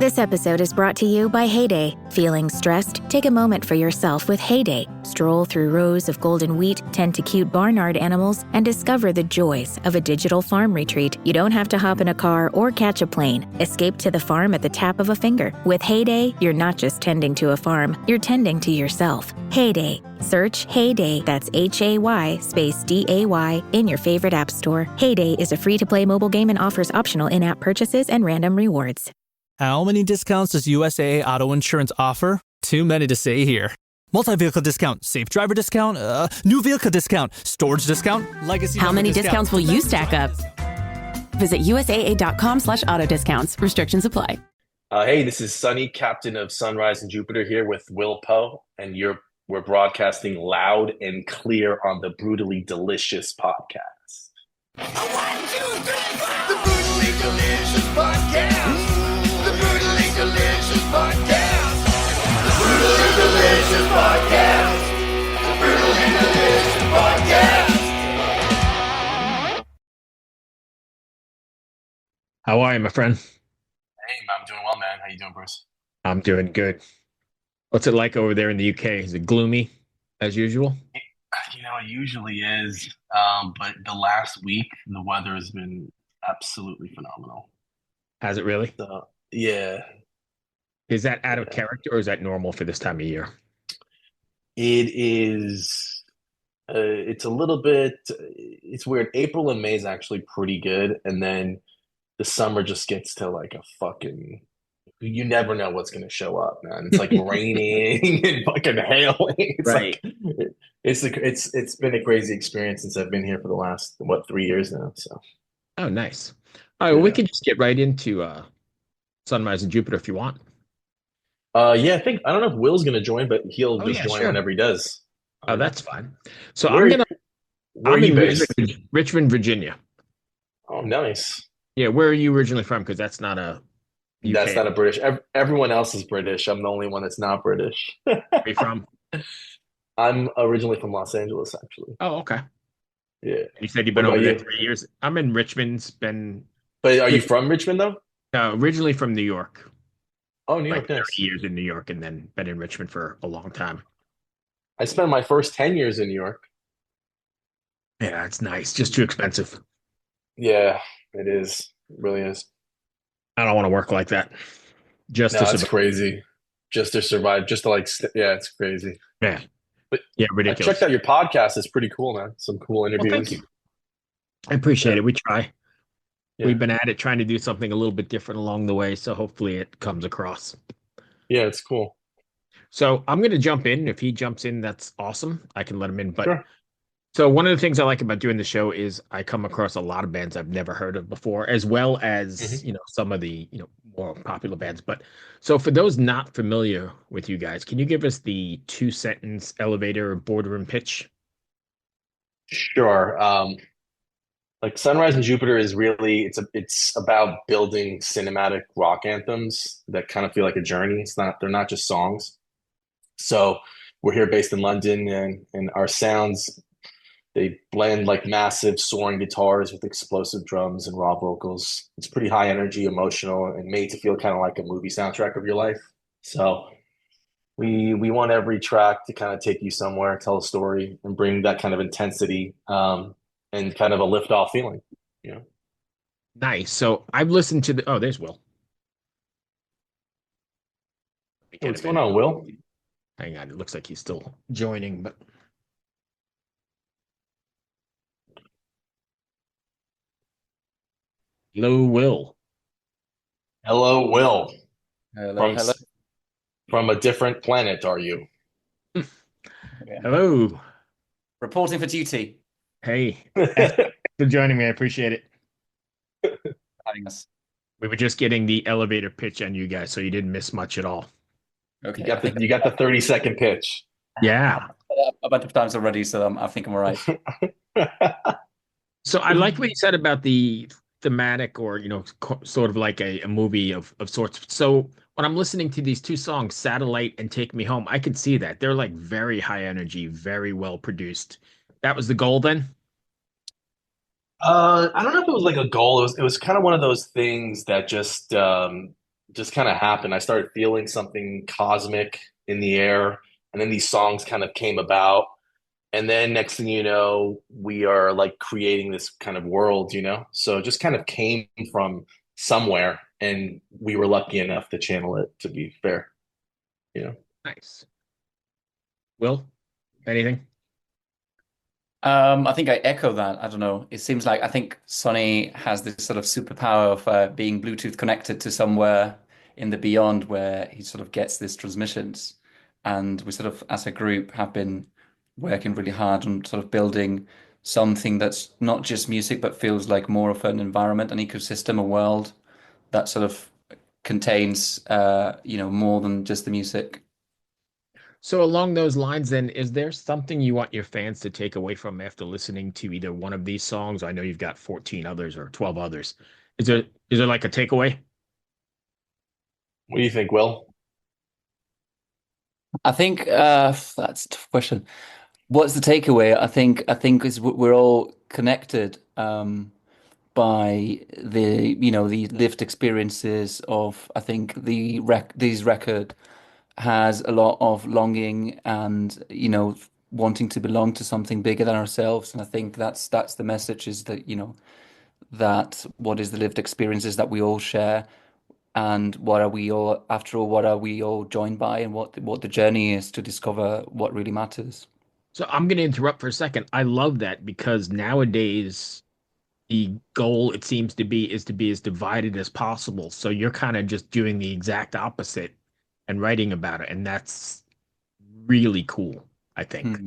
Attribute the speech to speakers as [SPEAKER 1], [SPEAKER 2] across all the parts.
[SPEAKER 1] This episode is brought to you by Heyday. Feeling stressed? Take a moment for yourself with Heyday. Stroll through rows of golden wheat, tend to cute barnyard animals, and discover the joys of a digital farm retreat. You don't have to hop in a car or catch a plane. Escape to the farm at the tap of a finger. With Heyday, you're not just tending to a farm, you're tending to yourself. Heyday. Search Heyday, that's Hay space DAY, in your favorite app store. Heyday is a free-to-play mobile game and offers optional in-app purchases and random rewards.
[SPEAKER 2] How many discounts does USAA Auto Insurance offer? Too many to say here. Multi-vehicle discount, safe driver discount, new vehicle discount, storage discount, legacy.
[SPEAKER 3] How many discounts will you stack up? Visit USAA.com/auto discounts. Restrictions apply.
[SPEAKER 4] Hey, this is Sunny, captain of Sunrise and Jupiter, here with Will Poe, and we're broadcasting loud and clear on the Brutally Delicious podcast.
[SPEAKER 5] 1, 2, 3, 4. The Brutally Delicious podcast. The Brutally Delicious podcast. The Brutally Delicious podcast. The Brutally Delicious podcast.
[SPEAKER 6] How are you, my friend?
[SPEAKER 4] Hey, I'm doing well, man. How you doing, Bruce?
[SPEAKER 6] I'm doing good. What's it like over there in the UK? Is it gloomy as usual?
[SPEAKER 4] You know, it usually is, but the last week, the weather has been absolutely phenomenal.
[SPEAKER 6] Has it really?
[SPEAKER 4] So, yeah.
[SPEAKER 6] Is that out of character or is that normal for this time of year?
[SPEAKER 4] It is, it's a little bit, it's weird. April and May is actually pretty good, and then the summer just gets to like a fucking, you never know what's going to show up, man. It's like raining and fucking hailing. It's
[SPEAKER 6] Right.
[SPEAKER 4] like, it's been a crazy experience since I've been here for the last, 3 years now. So,
[SPEAKER 6] Oh, nice. All right, well, we
[SPEAKER 4] yeah.
[SPEAKER 6] can just get right into Sunrise and Jupiter if you want.
[SPEAKER 4] Yeah, I don't know if Will's going to join, but he'll
[SPEAKER 6] Oh,
[SPEAKER 4] just
[SPEAKER 6] yeah,
[SPEAKER 4] join
[SPEAKER 6] sure.
[SPEAKER 4] whenever he does.
[SPEAKER 6] Oh, that's fine. So
[SPEAKER 4] Where
[SPEAKER 6] I'm
[SPEAKER 4] are you
[SPEAKER 6] in
[SPEAKER 4] based?
[SPEAKER 6] Richmond, Virginia.
[SPEAKER 4] Oh, nice.
[SPEAKER 6] Yeah, where are you originally from? Because that's not a UK.
[SPEAKER 4] That's not a British. Everyone else is British. I'm the only one that's not British.
[SPEAKER 6] Where are you from?
[SPEAKER 4] I'm originally from Los Angeles, actually.
[SPEAKER 6] Oh, okay.
[SPEAKER 4] Yeah.
[SPEAKER 6] You said you've been
[SPEAKER 4] What
[SPEAKER 6] over
[SPEAKER 4] about
[SPEAKER 6] there
[SPEAKER 4] you?
[SPEAKER 6] 3 years. I'm in Richmond.
[SPEAKER 4] But are you from Richmond, though?
[SPEAKER 6] Originally from New York.
[SPEAKER 4] Oh, New
[SPEAKER 6] Like
[SPEAKER 4] York, nice.
[SPEAKER 6] 30 years in New York and then been in Richmond for a long time.
[SPEAKER 4] I spent my first 10 years in New York.
[SPEAKER 6] Yeah, it's nice. Just too expensive.
[SPEAKER 4] Yeah, it is. It really is.
[SPEAKER 6] I don't want to work like that. Just
[SPEAKER 4] No,
[SPEAKER 6] to
[SPEAKER 4] it's
[SPEAKER 6] survive.
[SPEAKER 4] crazy. Just to survive, just to yeah, it's crazy.
[SPEAKER 6] Yeah.
[SPEAKER 4] But
[SPEAKER 6] Yeah,
[SPEAKER 4] I
[SPEAKER 6] ridiculous.
[SPEAKER 4] checked out your podcast. It's pretty cool, man. Some cool
[SPEAKER 6] Well,
[SPEAKER 4] interviews.
[SPEAKER 6] thank you. I appreciate it. We try.
[SPEAKER 4] Yeah.
[SPEAKER 6] We've been at it trying to do something a little bit different along the way, so hopefully it comes across.
[SPEAKER 4] Yeah, it's cool.
[SPEAKER 6] So I'm going to jump in. If he jumps in, that's awesome. I can let him in. But
[SPEAKER 4] Sure.
[SPEAKER 6] so one of the things I like about doing the show is I come across a lot of bands I've never heard of before, as well as, some of the, more popular bands. But so for those not familiar with you guys, can you give us the 2-sentence elevator boardroom pitch?
[SPEAKER 4] Sure. Like Sunrise and Jupiter is really it's about building cinematic rock anthems that kind of feel like a journey. They're not just songs. So we're here based in London, and our sounds, they blend like massive soaring guitars with explosive drums and raw vocals. It's pretty high energy, emotional, and made to feel kind of like a movie soundtrack of your life. So we want every track to kind of take you somewhere, tell a story, and bring that kind of intensity, and kind of a lift-off feeling.
[SPEAKER 6] Nice. So I've listened to oh, there's Will.
[SPEAKER 4] What's going on, Will?
[SPEAKER 6] Hang on. It looks like he's still joining, but hello, Will.
[SPEAKER 4] Hello, Will.
[SPEAKER 7] Hello, hello.
[SPEAKER 4] From a different planet, are you?
[SPEAKER 6] Hello.
[SPEAKER 7] Reporting for duty.
[SPEAKER 6] Hey, thanks for joining me. I appreciate it.
[SPEAKER 7] Having us.
[SPEAKER 6] We were just getting the elevator pitch on you guys, so you didn't miss much at all.
[SPEAKER 7] Okay.
[SPEAKER 4] You got the 30-second pitch.
[SPEAKER 6] Yeah.
[SPEAKER 7] A bunch of times already, so I think I'm all right.
[SPEAKER 6] So I like what you said about the thematic or, sort of like a movie of sorts. So when I'm listening to these two songs, Satellite and Take Me Home, I could see that. They're like very high energy, very well produced. That was the goal then?
[SPEAKER 4] I don't know if it was like a goal. It was kind of one of those things that just just kind of happened. I started feeling something cosmic in the air, and then these songs kind of came about. And then next thing you know, we are like creating this kind of world, you know? So it just kind of came from somewhere, and we were lucky enough to channel it, to be fair, you know?
[SPEAKER 6] Nice. Will, anything?
[SPEAKER 7] I think I echo that. I don't know. It seems like I think Sonny has this sort of superpower of being Bluetooth connected to somewhere in the beyond where he sort of gets these transmissions. And we sort of, as a group, have been working really hard on sort of building something that's not just music, but feels like more of an environment, an ecosystem, a world that sort of contains, more than just the music.
[SPEAKER 6] So along those lines, then, is there something you want your fans to take away from after listening to either one of these songs? I know you've got 14 others or 12 others. Is there like a takeaway?
[SPEAKER 4] What do you think, Will?
[SPEAKER 7] I think that's a tough question. What's the takeaway? I think is we're all connected by the lived experiences of I think these record has a lot of longing and wanting to belong to something bigger than ourselves. And I think that's the message is that that what is the lived experiences that we all share and what are we all after all what are we all joined by and what the journey is to discover what really matters.
[SPEAKER 6] So I'm going to interrupt for a second. I love that because nowadays the goal, it seems to be as divided as possible. So you're kind of just doing the exact opposite and writing about it. And that's really cool, I think.
[SPEAKER 7] Hmm.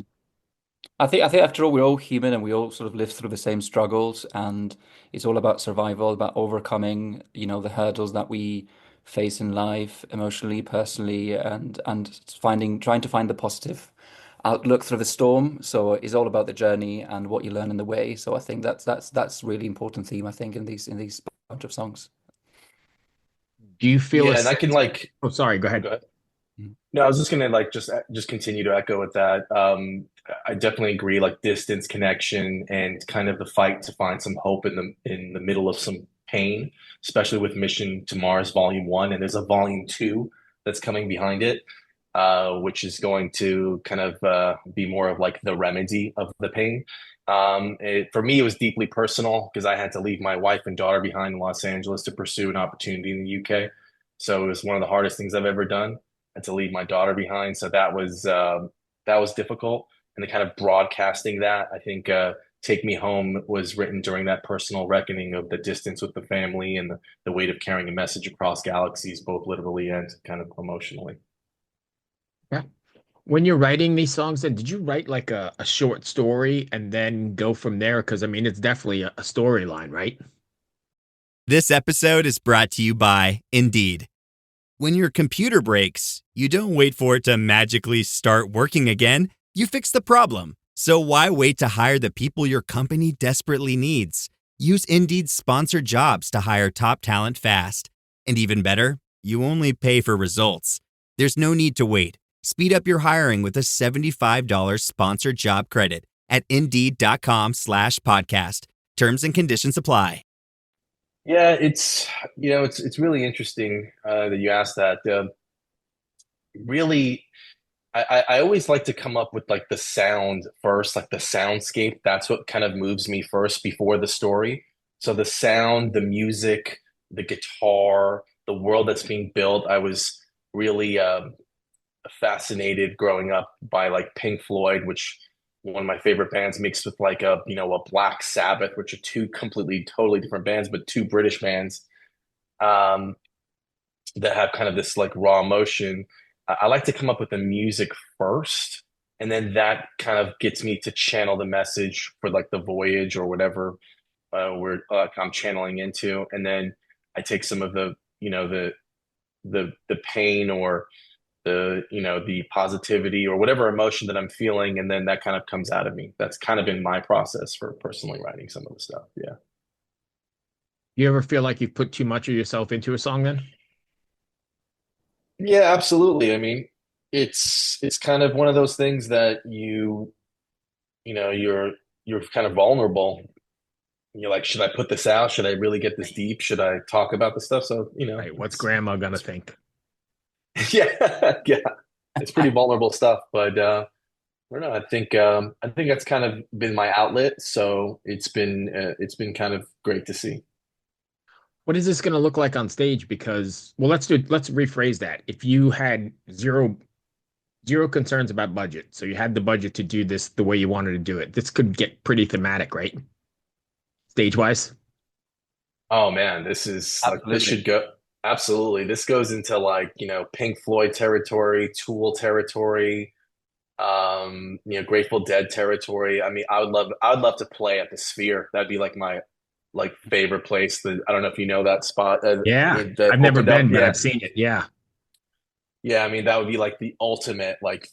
[SPEAKER 7] I think after all, we're all human and we all sort of live through the same struggles, and it's all about survival, about overcoming, the hurdles that we face in life, emotionally, personally, and trying to find the positive outlook through the storm. So it's all about the journey and what you learn in the way. So I think that's really important theme, I think, in these bunch of songs.
[SPEAKER 6] Do you feel a
[SPEAKER 4] Yeah, and I
[SPEAKER 6] sense?
[SPEAKER 4] can like,
[SPEAKER 6] Oh, sorry, go ahead.
[SPEAKER 4] go ahead. No, I was just gonna like just continue to echo with that. I definitely agree. Like distance, connection, and kind of the fight to find some hope in the middle of some pain, especially with Mission to Mars Volume One, and there's a Volume Two that's coming behind it, which is going to kind of be more of like the remedy of the pain. For me, it was deeply personal because I had to leave my wife and daughter behind in Los Angeles to pursue an opportunity in the UK. So it was one of the hardest things I've ever done. I had to leave my daughter behind, so that was difficult. And the kind of broadcasting that, I think, "Take Me Home" was written during that personal reckoning of the distance with the family and the weight of carrying a message across galaxies, both literally and kind of emotionally.
[SPEAKER 6] Yeah. When you're writing these songs, then did you write like a short story and then go from there? Because I mean, it's definitely a storyline, right?
[SPEAKER 8] This episode is brought to you by Indeed. When your computer breaks, you don't wait for it to magically start working again. You fix the problem. So why wait to hire the people your company desperately needs? Use Indeed's sponsored jobs to hire top talent fast. And even better, you only pay for results. There's no need to wait. Speed up your hiring with a $75 sponsored job credit at Indeed.com/podcast. Terms and conditions apply.
[SPEAKER 4] Yeah, it's really interesting that you asked that. Really, I always like to come up with like the sound first, like the soundscape. That's what kind of moves me first before the story. So the sound, the music, the guitar, the world that's being built. I was really fascinated growing up by like Pink Floyd, which one of my favorite bands mixed with like a Black Sabbath, which are two completely totally different bands, but two British bands um, that have kind of this like raw emotion. I like to come up with the music first, and then that kind of gets me to channel the message for like the voyage or whatever I'm channeling into, and then I take some of the pain or the positivity or whatever emotion that I'm feeling, and then that kind of comes out of me. That's kind of been my process for personally writing some of the stuff. Yeah.
[SPEAKER 6] You ever feel like you've put too much of yourself into a song then?
[SPEAKER 4] Yeah, absolutely. I mean, it's kind of one of those things that you're kind of vulnerable you're like, should I put this out? Should I really get this deep? Should I talk about the stuff? So,
[SPEAKER 6] Right. What's grandma gonna think?
[SPEAKER 4] yeah, yeah, it's pretty vulnerable stuff, but I don't know. I think that's kind of been my outlet. So it's been kind of great to see.
[SPEAKER 6] What is this gonna look like on stage? Because well, let's rephrase that. If you had zero concerns about budget, so you had the budget to do this the way you wanted to do it, this could get pretty thematic, right? Stage wise.
[SPEAKER 4] Oh man, this is like this
[SPEAKER 7] Absolutely.
[SPEAKER 4] should go absolutely. This goes into like, Pink Floyd territory, Tool territory, Grateful Dead territory. I mean, I would love to play at the Sphere. That'd be like my like favorite place. I don't know if you know that spot
[SPEAKER 6] Yeah.
[SPEAKER 4] that
[SPEAKER 6] I've never
[SPEAKER 4] opened up.
[SPEAKER 6] been, but
[SPEAKER 4] Yeah.
[SPEAKER 6] I've seen it. Yeah.
[SPEAKER 4] Yeah, I mean that would be like the ultimate like,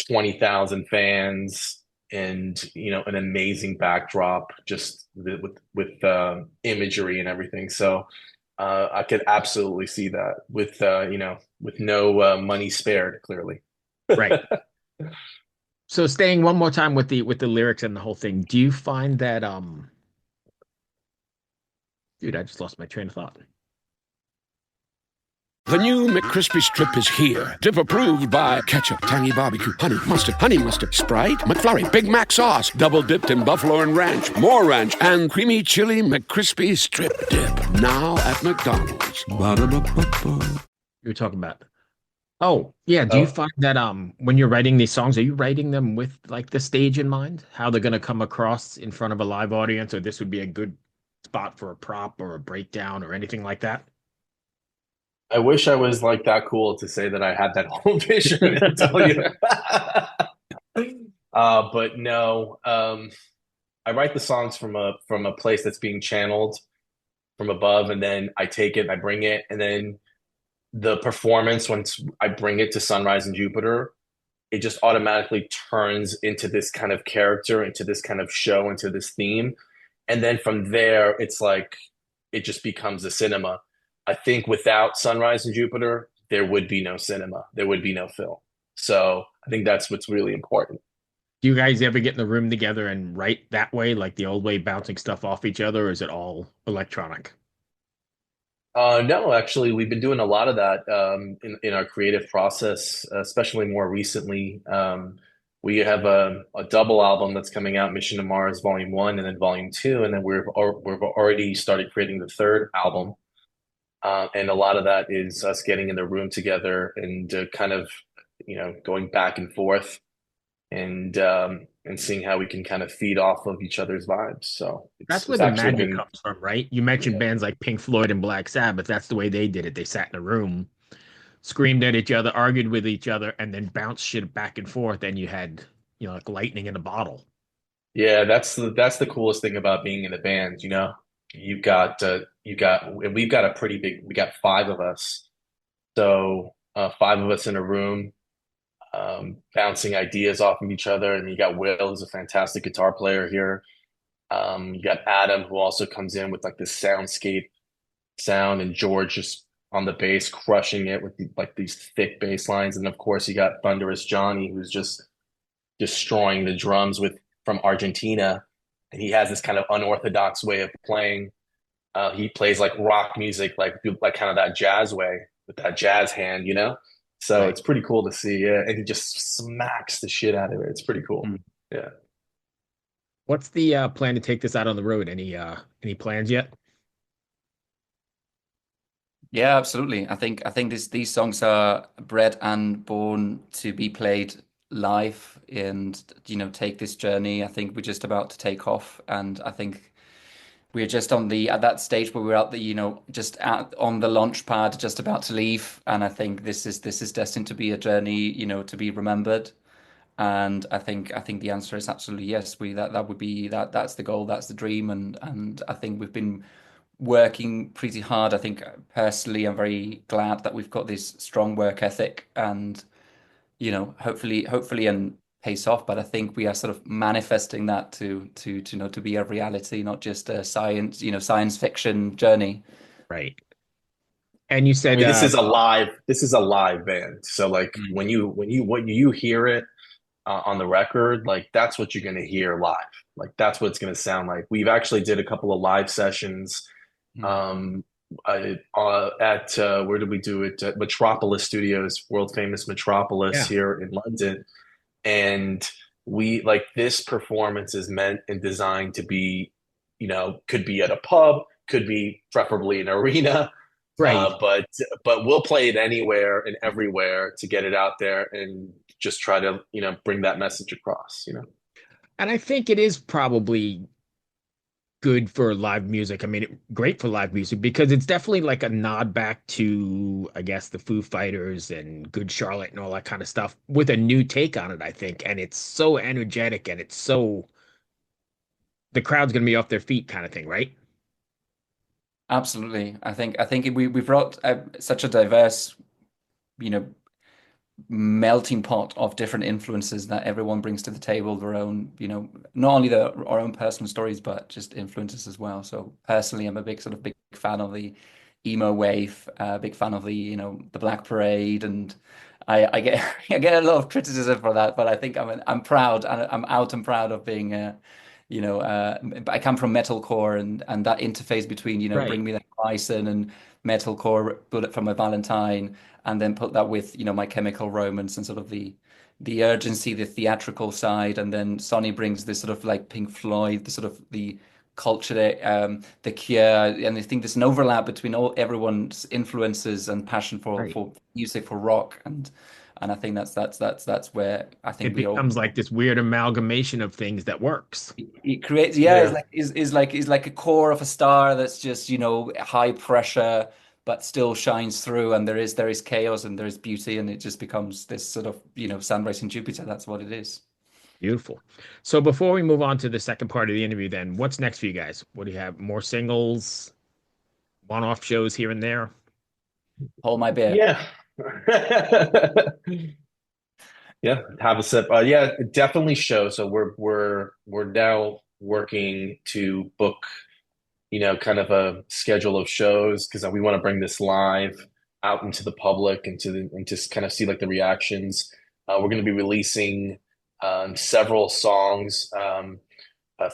[SPEAKER 4] 20,000 fans and an amazing backdrop just with imagery and everything. So I could absolutely see that with no money spared, clearly.
[SPEAKER 6] Right. So staying one more time with the lyrics and the whole thing, do you find that dude, I just lost my train of thought.
[SPEAKER 5] The new McCrispy strip is here. Dip approved by ketchup, tangy barbecue, honey mustard, Sprite, McFlurry, Big Mac sauce, double dipped in buffalo and ranch, more ranch, and creamy chili McCrispy strip dip. Now at McDonald's. Ba-da-ba-ba-ba.
[SPEAKER 6] You were talking about. Oh, yeah. Do you find that when you're writing these songs, are you writing them with like the stage in mind? How they're gonna come across in front of a live audience, or this would be a good spot for a prop or a breakdown or anything like that?
[SPEAKER 4] I wish I was like that cool to say that I had that whole vision and tell you. But no, I write the songs from a place that's being channeled from above, and then I take it, I bring it, and then the performance once I bring it to Sunrise and Jupiter, it just automatically turns into this kind of character, into this kind of show, into this theme, and then from there, it's like it just becomes a cinema. I think without Sunrise and Jupiter, there would be no cinema, there would be no film. So I think that's what's really important.
[SPEAKER 6] Do you guys ever get in the room together and write that way, like the old way, bouncing stuff off each other, or is it all electronic?
[SPEAKER 4] No, actually, we've been doing a lot of that in our creative process, especially more recently. We have a double album that's coming out, Mission to Mars Volume 1 and then Volume 2, and then we've already started creating the third album. And a lot of that is us getting in the room together and kind of, going back and forth and seeing how we can kind of feed off of each other's vibes. So
[SPEAKER 6] That's where
[SPEAKER 4] it's
[SPEAKER 6] the
[SPEAKER 4] actually
[SPEAKER 6] magic
[SPEAKER 4] been,
[SPEAKER 6] comes from, right? You mentioned
[SPEAKER 4] yeah.
[SPEAKER 6] bands like Pink Floyd and Black Sabbath. That's the way they did it. They sat in a room, screamed at each other, argued with each other, and then bounced shit back and forth. And you had, like lightning in a bottle.
[SPEAKER 4] Yeah, that's the coolest thing about being in a band, you know. And we've got a pretty big, we got five of us. So five of us in a room, bouncing ideas off of each other. And you got Will, who's a fantastic guitar player here. You got Adam, who also comes in with like this soundscape sound, and George just on the bass, crushing it with like these thick bass lines. And of course, you got Thunderous Johnny, who's just destroying the drums with from Argentina, and he has this kind of unorthodox way of playing. He plays like rock music, like kind of that jazz way with that jazz hand, you know. So
[SPEAKER 6] Right.
[SPEAKER 4] it's pretty cool to see. Yeah, and he just smacks the shit out of it. It's pretty cool.
[SPEAKER 6] Hmm.
[SPEAKER 4] Yeah.
[SPEAKER 6] What's the plan to take this out on the road? Any plans yet?
[SPEAKER 7] Yeah, absolutely. I think these songs are bred and born to be played live and take this journey. I think we're just about to take off, and I think we're just on the at that stage where we're at the just on the launch pad, just about to leave. And I think this is destined to be a journey, to be remembered. And I think the answer is absolutely yes. That would be that's the goal, that's the dream, and I think we've been working pretty hard. I think personally, I'm very glad that we've got this strong work ethic, and hopefully and pays off. But I think we are sort of manifesting that to be a reality, not just a science fiction journey.
[SPEAKER 6] Right. And you
[SPEAKER 4] I
[SPEAKER 6] said
[SPEAKER 4] mean, this is a live band. So like
[SPEAKER 6] mm,
[SPEAKER 4] when you hear it, on the record, like that's what you're going to hear live. Like that's what it's going to sound like. We've actually did a couple of live sessions um, at where did we do it? At Metropolis Studios, world famous Metropolis
[SPEAKER 6] Yeah.
[SPEAKER 4] here in London. And we like this performance is meant and designed to be, could be at a pub, could be preferably an arena,
[SPEAKER 6] Right.
[SPEAKER 4] but we'll play it anywhere and everywhere to get it out there and just try to, bring that message across.
[SPEAKER 6] And I think it is probably good for live music. I mean, great for live music because it's definitely like a nod back to, I guess, the Foo Fighters and Good Charlotte and all that kind of stuff with a new take on it, I think. And it's so energetic and it's so the crowd's going to be off their feet kind of thing, right?
[SPEAKER 7] Absolutely. I think we brought such a diverse, you know, melting pot of different influences that everyone brings to the table, their own, not only our own personal stories, but just influences as well. So personally, I'm a big fan of the emo wave, big fan of the Black Parade, and I get I get a lot of criticism for that, but I think I'm proud and I'm out and proud of being I come from metalcore and that interface between
[SPEAKER 6] Right.
[SPEAKER 7] Bring Me the Horizon and metalcore, Bullet for My Valentine, and then put that with My Chemical Romance and sort of the urgency, the theatrical side, and then Sonny brings this sort of like Pink Floyd, the sort of the culture, the Cure, and I think there's an overlap between everyone's influences and passion for
[SPEAKER 6] Right.
[SPEAKER 7] music, for rock, and I think that's where I think
[SPEAKER 6] It
[SPEAKER 7] we all
[SPEAKER 6] becomes like this weird amalgamation of things that works.
[SPEAKER 7] it creates, yeah, it's
[SPEAKER 4] Yeah.
[SPEAKER 7] like is like a core of a star that's just high pressure but still shines through, and there is chaos and there is beauty, and it just becomes this sort of sunrise in Jupiter. That's what it is.
[SPEAKER 6] Beautiful. So before we move on to the second part of the interview, then what's next for you guys? What do you have? More singles, one-off shows here and there?
[SPEAKER 7] Hold my beer.
[SPEAKER 4] Yeah. Yeah, have a sip. Yeah, definitely show. So we're now working to book, kind of a schedule of shows because we want to bring this live out into the public and just kind of see like the reactions. We're going to be releasing several songs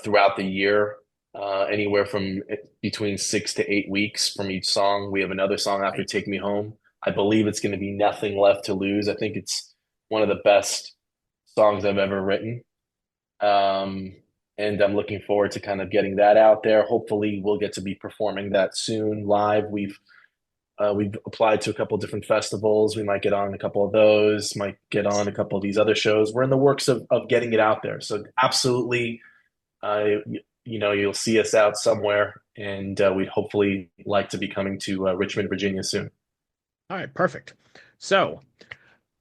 [SPEAKER 4] throughout the year, anywhere from between 6 to 8 weeks from each song. We have another song after
[SPEAKER 6] Right.
[SPEAKER 4] Take Me Home. I believe it's going to be Nothing Left to Lose. I think it's one of the best songs I've ever written. Um, and I'm looking forward to kind of getting that out there. Hopefully, we'll get to be performing that soon live. We've applied to a couple of different festivals. We might get on a couple of those. Might get on a couple of these other shows. We're in the works of getting it out there. So absolutely, you'll see us out somewhere, and we'd hopefully like to be coming to Richmond, Virginia soon.
[SPEAKER 6] All right, perfect. So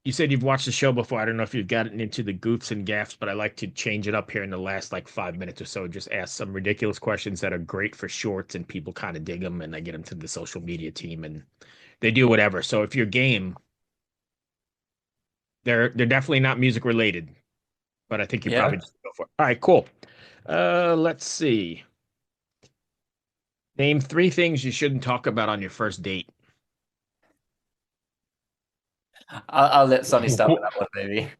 [SPEAKER 6] you said you've watched the show before. I don't know if you've gotten into the goofs and gaffs, but I like to change it up here in the last like 5 minutes or so. Just ask some ridiculous questions that are great for shorts and people kind of dig them and I get them to the social media team and they do whatever. So if you're game, they're definitely not music related, but I think you
[SPEAKER 7] Yeah.
[SPEAKER 6] probably just go for it. All right, cool. Let's see. Name three things you shouldn't talk about on your first date.
[SPEAKER 7] I'll let Sonny start with that one, maybe.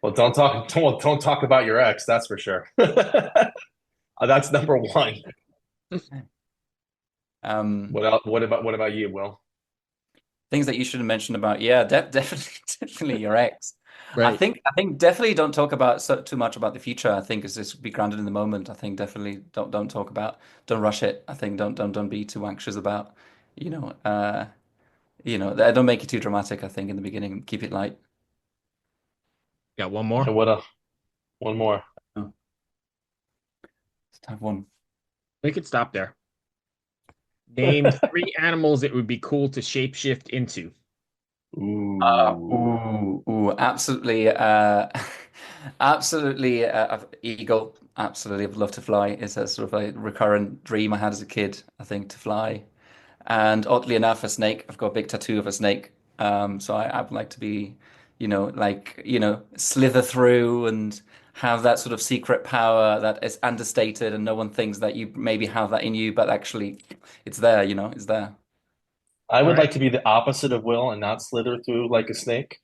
[SPEAKER 4] Well, don't talk about your ex. That's for sure. That's number one.
[SPEAKER 7] Um,
[SPEAKER 4] What about you, Will?
[SPEAKER 7] Things that you should have mentioned about, yeah, definitely your ex.
[SPEAKER 6] Right.
[SPEAKER 7] I think definitely don't talk about too much about the future. I think it's just be grounded in the moment. I think definitely don't talk about, don't rush it. I think don't be too anxious about, you know, uh, don't make it too dramatic. I think in the beginning, keep it light.
[SPEAKER 6] Got one more?
[SPEAKER 4] And one more.
[SPEAKER 7] Oh, just have one.
[SPEAKER 6] We could stop there. Name three animals it would be cool to shapeshift into.
[SPEAKER 7] Absolutely, absolutely, eagle. Absolutely, I'd love to fly. It's a sort of a recurrent dream I had as a kid, I think, to fly. And oddly enough, a snake. I've got a big tattoo of a snake. So I would like to be, slither through and have that sort of secret power that is understated and no one thinks that you maybe have that in you, but actually it's there, it's there.
[SPEAKER 4] I
[SPEAKER 6] All
[SPEAKER 4] would
[SPEAKER 6] right.
[SPEAKER 4] like to be the opposite of Will and not slither through like a snake.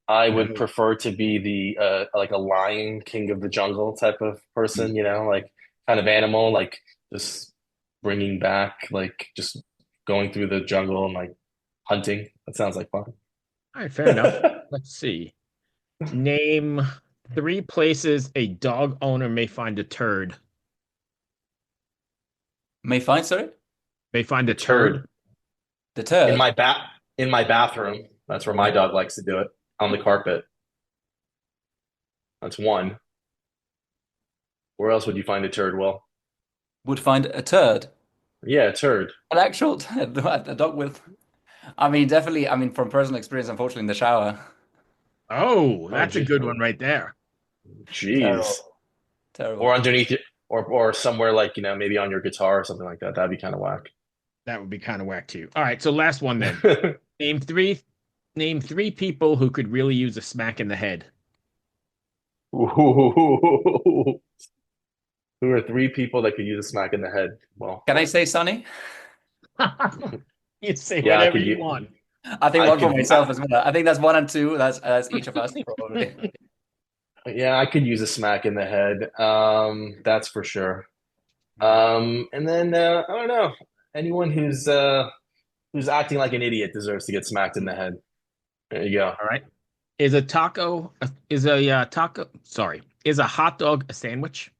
[SPEAKER 4] I would prefer to be the like a lion, king of the jungle type of person, like kind of animal, like just bringing back, like just going through the jungle and like hunting. That sounds like fun.
[SPEAKER 6] All right, fair enough. Let's see. Name 3 places a dog owner may find a turd.
[SPEAKER 7] May find, sorry?
[SPEAKER 6] May find a turd.
[SPEAKER 7] The turd.
[SPEAKER 4] In my bathroom. That's where my dog likes to do it, on the carpet. That's one. Where else would you find a turd, Will?
[SPEAKER 7] Would find a turd.
[SPEAKER 4] Yeah, a turd.
[SPEAKER 7] An actual turd. A dog with. I mean, definitely. I mean, from personal experience, unfortunately, in the shower.
[SPEAKER 6] Oh, that's a good one right there.
[SPEAKER 4] Jeez.
[SPEAKER 7] Terrible.
[SPEAKER 4] Or underneath it, or somewhere like, maybe on your guitar or something like that. That'd be kind of whack.
[SPEAKER 6] That would be kind of whack too. All right, so last one then. Name three people who could really use a smack in the head.
[SPEAKER 4] Ooh. Who are 3 people that could use a smack in the head? Well,
[SPEAKER 7] can I say Sonny?
[SPEAKER 6] You say whatever you want.
[SPEAKER 7] I think one for myself as well. I think that's 1 and 2. That's each of us probably.
[SPEAKER 4] Yeah, I could use a smack in the head. That's for sure. And then I don't know. Anyone who's acting like an idiot deserves to get smacked in the head. There you go.
[SPEAKER 6] All right. Is a hot dog a sandwich?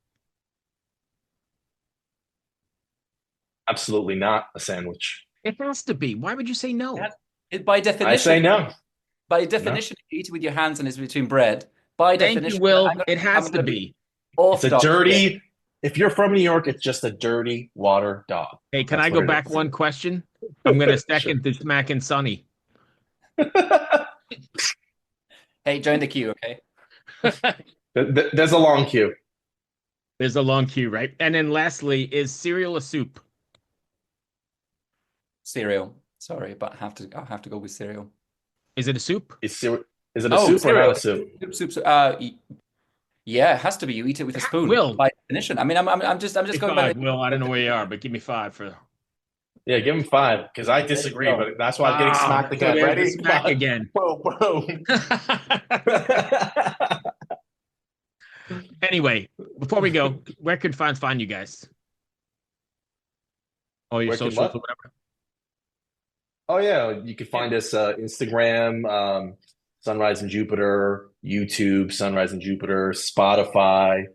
[SPEAKER 4] Absolutely not a sandwich.
[SPEAKER 6] It has to be. Why would you say no?
[SPEAKER 7] By definition.
[SPEAKER 4] I say no.
[SPEAKER 7] By definition, if you eat it with your hands and it's between bread, by definition.
[SPEAKER 6] Thank you, Will. It has to be.
[SPEAKER 4] It's a dirty. If you're from New York, it's just a dirty water dog.
[SPEAKER 6] Hey, can I go back one question? I'm going to second the smack and Sonny.
[SPEAKER 7] Hey, join the queue, okay?
[SPEAKER 4] There's a long queue.
[SPEAKER 6] There's a long queue, right? And then lastly, is cereal a soup?
[SPEAKER 7] Cereal. Sorry, but I'll have to go with cereal.
[SPEAKER 6] Is it a soup?
[SPEAKER 4] Is it a soup or not a soup?
[SPEAKER 7] Soup. Yeah, it has to be. You eat it with a spoon.
[SPEAKER 6] Will,
[SPEAKER 7] by definition. I mean, I'm just going by.
[SPEAKER 6] Will, I don't know where you are, but give me 5 for.
[SPEAKER 4] Yeah, give him 5 because I disagree, but that's why I'm getting smacked again. Ready?
[SPEAKER 6] Smack again.
[SPEAKER 4] Boom.
[SPEAKER 6] Anyway, before we go, where could fans find you guys? All your socials or whatever.
[SPEAKER 4] Oh yeah, you can find us Instagram, Sunrise and Jupiter, YouTube, Sunrise and Jupiter, Spotify,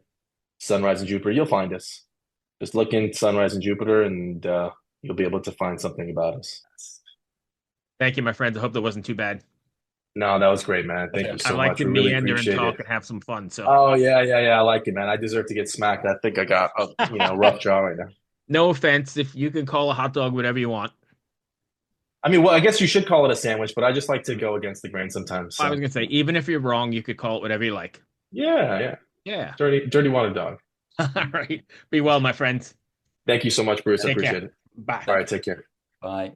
[SPEAKER 4] Sunrise and Jupiter. You'll find us. Just look in Sunrise and Jupiter, and you'll be able to find something about us.
[SPEAKER 6] Thank you, my friends. I hope that wasn't too bad.
[SPEAKER 4] No, that was great, man. Thank you so much.
[SPEAKER 6] I like to
[SPEAKER 4] really
[SPEAKER 6] meander and talk and have some fun. So.
[SPEAKER 4] Oh yeah. I like it, man. I deserve to get smacked. I think I got a rough jaw right now.
[SPEAKER 6] No offense, if you can call a hot dog whatever you want.
[SPEAKER 4] I mean, well, I guess you should call it a sandwich, but I just like to go against the grain sometimes. So.
[SPEAKER 6] I was gonna say, even if you're wrong, you could call it whatever you like.
[SPEAKER 4] Yeah. Dirty water dog.
[SPEAKER 6] All right. Be well, my friends.
[SPEAKER 4] Thank you so much, Bruce. I appreciate it.
[SPEAKER 6] Bye.
[SPEAKER 4] All right, take care.
[SPEAKER 7] Bye.